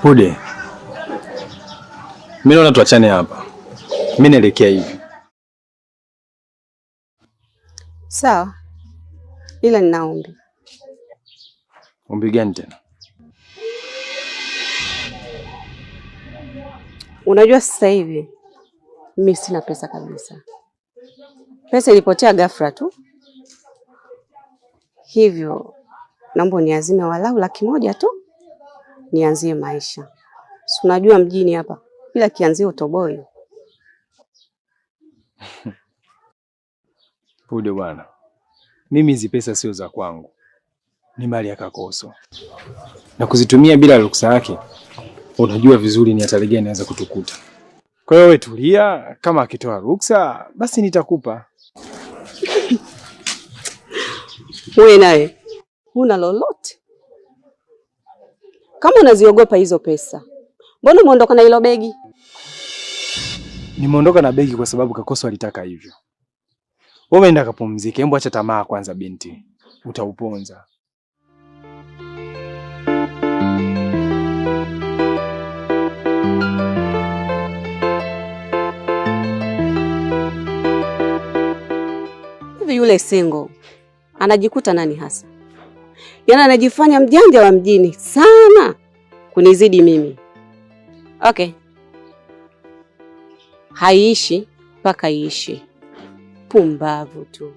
Pude, mimi naona tuachane hapa. Mimi naelekea hivi. Sawa. Ila nina ombi. Ombi gani tena? Unajua sasa hivi mimi sina pesa kabisa. Pesa ilipotea ghafla tu. Hivyo naomba niazime walau 100,000 tu. Nianzie maisha. Si unajua mjini hapa bila kianzio utoboi. Pude bwana. Mimi hizi pesa sio za kwangu. Ni mali ya Kakoso. Na kuzitumia bila ruksa yake, unajua vizuri ni hatari gani inaweza kutukuta. Kwa hiyo wewe tulia, kama akitoa ruksa basi nitakupa. Wewe naye huna lolote. Kama unaziogopa hizo pesa, mbona umeondoka na hilo begi? Nimeondoka na begi kwa sababu Kakoso alitaka hivyo. Wewe enda kapumzike, hebu acha tamaa kwanza binti. Utauponza. Hivi yule Sengo anajikuta nani hasa? Yaani anajifanya mjanja wa mjini sana kunizidi mimi. Okay. Haiishi mpaka iishi. Pumbavu tu.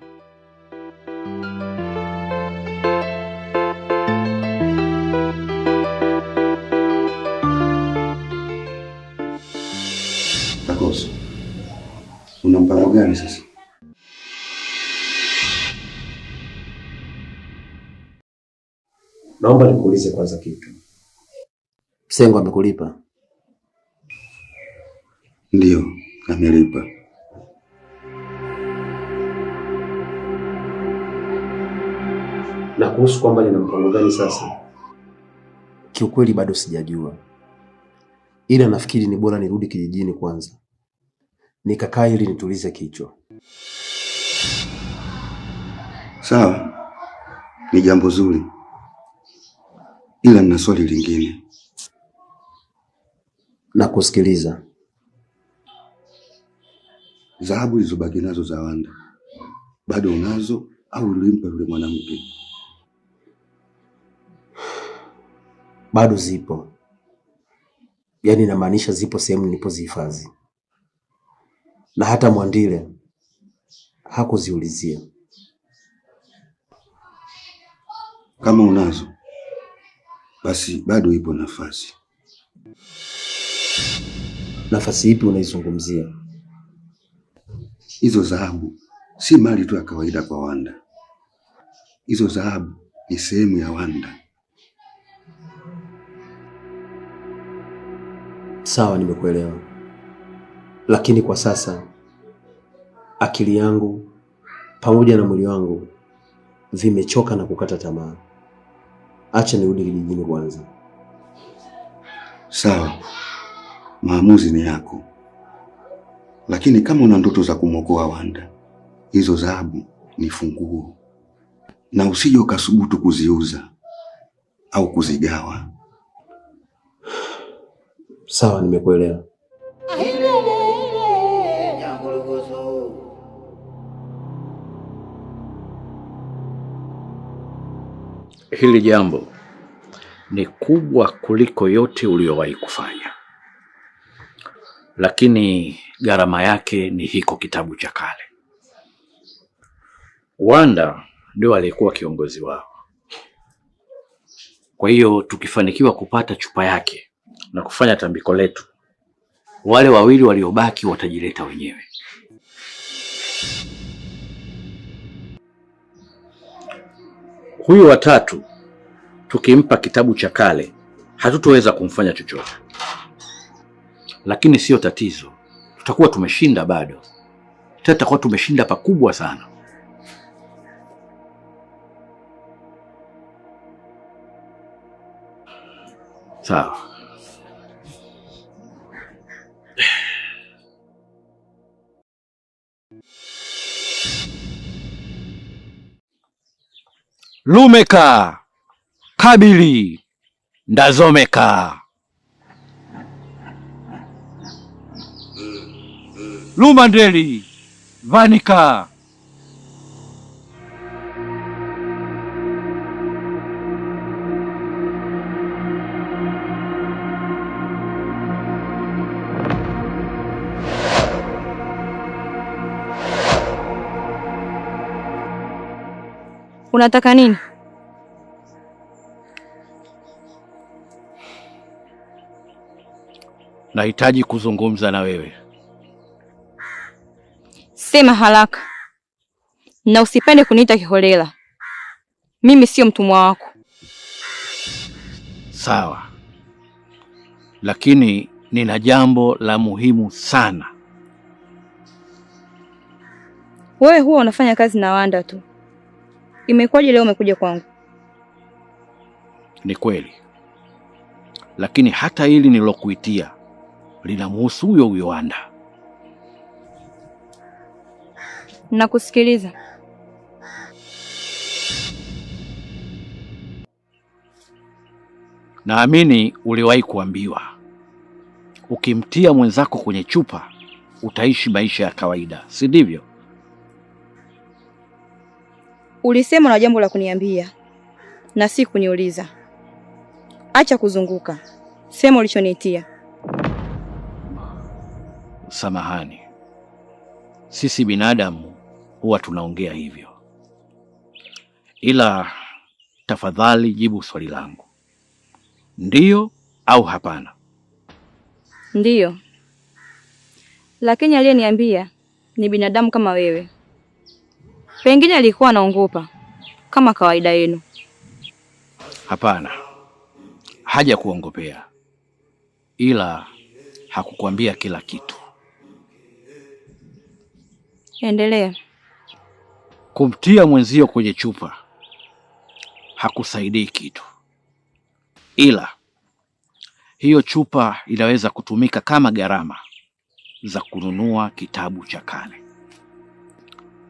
Kakoso, una mpango gani sasa? Naomba nikuulize kwanza kitu. Sengo amekulipa? Ndio, amelipa. Na kuhusu kwamba nina mpango gani sasa, kiukweli bado sijajua. Ila nafikiri ni bora nirudi kijijini kwanza, nikakaa ili nitulize kichwa. Sawa, ni jambo zuri. Ila nina swali lingine. Na kusikiliza. Dhahabu zilizobaki nazo za Wanda bado unazo au ulimpa yule mwanamke? Bado zipo. Yaani inamaanisha zipo sehemu nilipozihifadhi. Na hata Mwandile hakuziulizia. Kama unazo, basi bado ipo nafasi. Nafasi ipi unaizungumzia? Hizo dhahabu si mali tu ya kawaida kwa Wanda. Hizo dhahabu ni sehemu ya Wanda. Sawa, nimekuelewa. Lakini kwa sasa akili yangu pamoja na mwili wangu vimechoka na kukata tamaa. Acha nirudi kijijini kwanza. Sawa, maamuzi ni yako. Lakini kama una ndoto za kumwokoa Wanda, hizo dhahabu ni funguo. Na usije ukasubutu kuziuza au kuzigawa. Sawa, nimekuelewa. Hili jambo ni kubwa kuliko yote uliyowahi kufanya. Lakini gharama yake ni hiko kitabu cha kale. Wanda ndio aliyekuwa kiongozi wao. Kwa hiyo tukifanikiwa kupata chupa yake na kufanya tambiko letu, wale wawili waliobaki watajileta wenyewe. Huyu watatu tukimpa kitabu cha kale hatutoweza kumfanya chochote. Lakini sio tatizo. Tutakuwa tumeshinda bado. Tutakuwa tumeshinda pakubwa sana. Sawa. Lumeka, kabili, ndazomeka. Lumandeli, Vanika. Unataka nini? Nahitaji kuzungumza na wewe. Sema haraka. Na usipende kuniita kiholela. Mimi sio mtumwa wako. Sawa. Lakini nina jambo la muhimu sana. Wewe huwa unafanya kazi na Wanda tu. Imekuwaje leo umekuja kwangu? Ni kweli. Lakini hata hili nilokuitia linamhusu huyo Wanda. Nakusikiliza. Naamini uliwahi kuambiwa ukimtia mwenzako kwenye chupa utaishi maisha ya kawaida, si ndivyo? Ulisema na jambo la kuniambia na si kuniuliza. Acha kuzunguka. Sema ulichoniitia. Samahani. Sisi binadamu huwa tunaongea hivyo. Ila tafadhali jibu swali langu. Ndiyo au hapana? Ndiyo. Lakini aliyeniambia ni binadamu kama wewe. Pengine alikuwa anaongopa kama kawaida yenu. Hapana. Haja kuongopea. Ila hakukwambia kila kitu. Endelea. Kumtia mwenzio kwenye chupa hakusaidii kitu. Ila hiyo chupa inaweza kutumika kama gharama za kununua kitabu cha kale.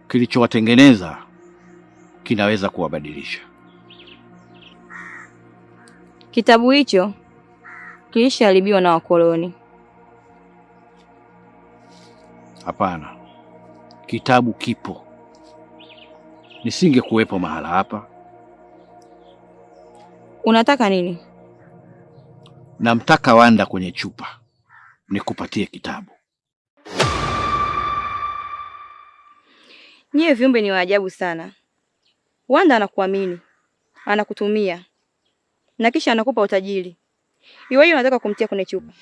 Kilichowatengeneza kinaweza kuwabadilisha. Kitabu hicho kilishaharibiwa na wakoloni. Hapana. Kitabu kipo. Nisingekuwepo mahala hapa. Unataka nini? Namtaka Wanda kwenye chupa. Nikupatie kitabu. Nyie viumbe ni waajabu sana. Wanda anakuamini, anakutumia, na kisha anakupa utajiri. Iweje unataka kumtia kwenye chupa?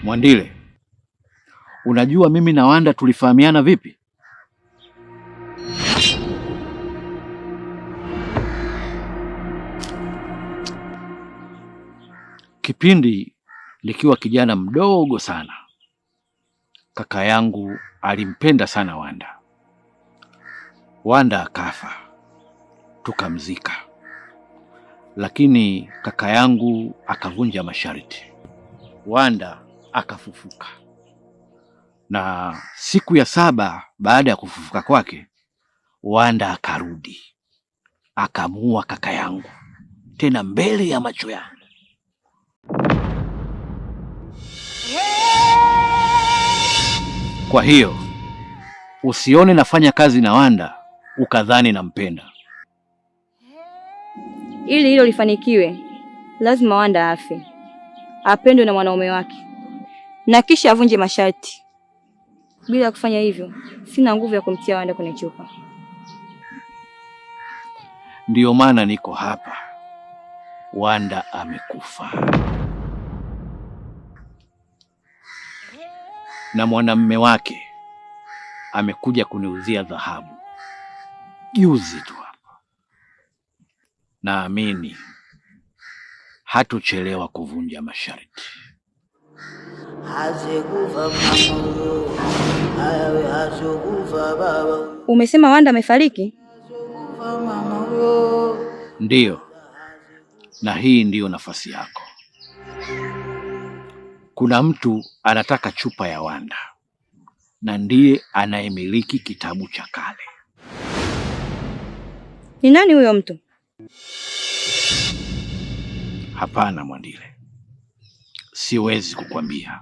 Mwandile, unajua mimi na Wanda tulifahamiana vipi? Kipindi nikiwa kijana mdogo sana, kaka yangu alimpenda sana Wanda. Wanda akafa, tukamzika. Lakini kaka yangu akavunja masharti. Wanda akafufuka. Na siku ya 7 baada ya kufufuka kwake, Wanda akarudi. Akamuua kaka yangu. Tena mbele ya macho yangu. Kwa hiyo usione nafanya kazi na Wanda ukadhani nampenda. Ili hilo lifanikiwe, lazima Wanda afe, apendwe na mwanaume wake, na kisha avunje masharti. Bila kufanya hivyo, sina nguvu ya kumtia Wanda kwenye chupa. Ndiyo maana niko hapa. Wanda amekufa. Na mwanamume wake amekuja kuniuzia dhahabu juzi tu hapa. Naamini hatuchelewa kuvunja masharti. Umesema Wanda amefariki? Ndiyo. Na hii ndiyo nafasi yako. Kuna mtu anataka chupa ya Wanda, na ndiye anayemiliki kitabu cha kale. Ni nani huyo mtu? Hapana Mwandile, siwezi kukwambia.